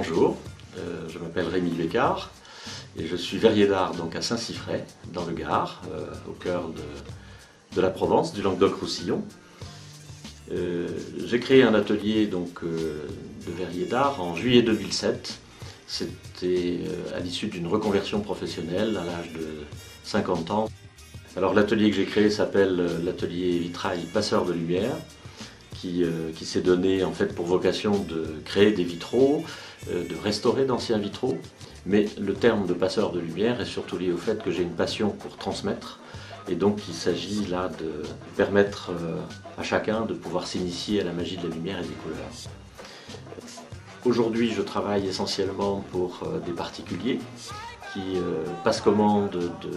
Bonjour, je m'appelle Rémi Bécard et je suis verrier d'art donc à Saint-Siffray, dans le Gard, au cœur de la Provence, du Languedoc-Roussillon. J'ai créé un atelier donc, de verrier d'art en juillet 2007. C'était à l'issue d'une reconversion professionnelle à l'âge de 50 ans. Alors l'atelier que j'ai créé s'appelle l'atelier vitrail Passeur de Lumière, qui s'est donné en fait pour vocation de créer des vitraux, de restaurer d'anciens vitraux. Mais le terme de passeur de lumière est surtout lié au fait que j'ai une passion pour transmettre. Et donc il s'agit là de permettre à chacun de pouvoir s'initier à la magie de la lumière et des couleurs. Aujourd'hui je travaille essentiellement pour des particuliers qui passent commande de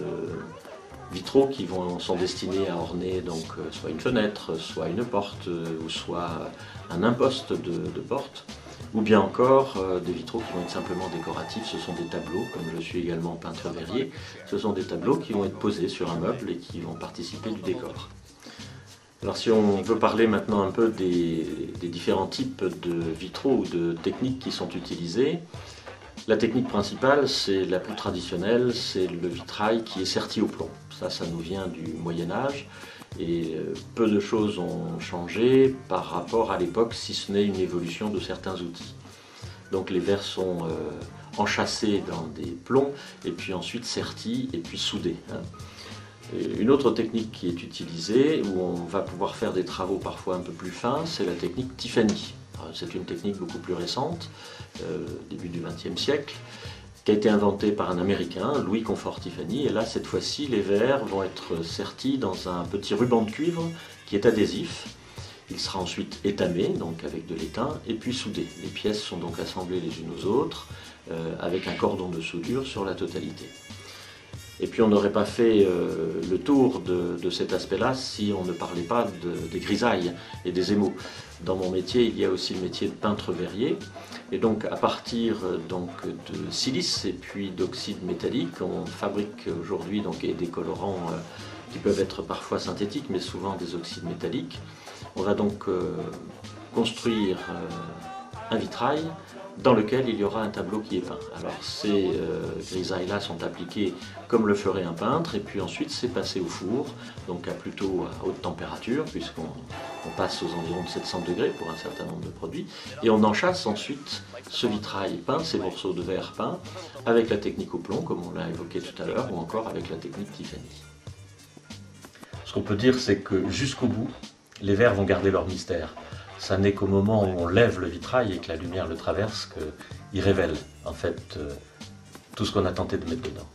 vitraux qui sont destinés à orner donc, soit une fenêtre, soit une porte, ou soit un imposte de porte, ou bien encore des vitraux qui vont être simplement décoratifs. Ce sont des tableaux, comme je suis également peintre verrier, ce sont des tableaux qui vont être posés sur un meuble et qui vont participer du décor. Alors si on veut parler maintenant un peu des différents types de vitraux ou de techniques qui sont utilisées, la technique principale, c'est la plus traditionnelle, c'est le vitrail qui est serti au plomb. Ça nous vient du Moyen-Âge et peu de choses ont changé par rapport à l'époque, si ce n'est une évolution de certains outils. Donc les verres sont enchâssés dans des plombs et puis ensuite sertis et puis soudés. Une autre technique qui est utilisée, où on va pouvoir faire des travaux parfois un peu plus fins, c'est la technique Tiffany. C'est une technique beaucoup plus récente, début du XXe siècle, qui a été inventée par un Américain, Louis Comfort Tiffany. Et là, cette fois-ci, les verres vont être sertis dans un petit ruban de cuivre qui est adhésif. Il sera ensuite étamé, donc avec de l'étain, et puis soudé. Les pièces sont donc assemblées les unes aux autres, avec un cordon de soudure sur la totalité. Et puis on n'aurait pas fait le tour de cet aspect-là si on ne parlait pas des grisailles et des émaux. Dans mon métier, il y a aussi le métier de peintre verrier. Et donc à partir donc, de silice et puis d'oxyde métallique, on fabrique aujourd'hui des colorants qui peuvent être parfois synthétiques, mais souvent des oxydes métalliques. On va donc construire un vitrail dans lequel il y aura un tableau qui est peint. Alors ces grisailles-là sont appliquées comme le ferait un peintre, et puis ensuite c'est passé au four, donc plutôt à haute température, puisqu'on passe aux environs de 700 degrés pour un certain nombre de produits, et on enchâsse ensuite ce vitrail peint, ces morceaux de verre peints, avec la technique au plomb, comme on l'a évoqué tout à l'heure, ou encore avec la technique Tiffany. Ce qu'on peut dire, c'est que jusqu'au bout, les verres vont garder leur mystère. Ça n'est qu'au moment où on lève le vitrail et que la lumière le traverse qu'il révèle en fait tout ce qu'on a tenté de mettre dedans.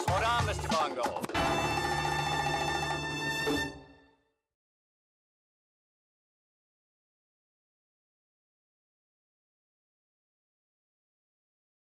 Hold on, Mr. Bongo.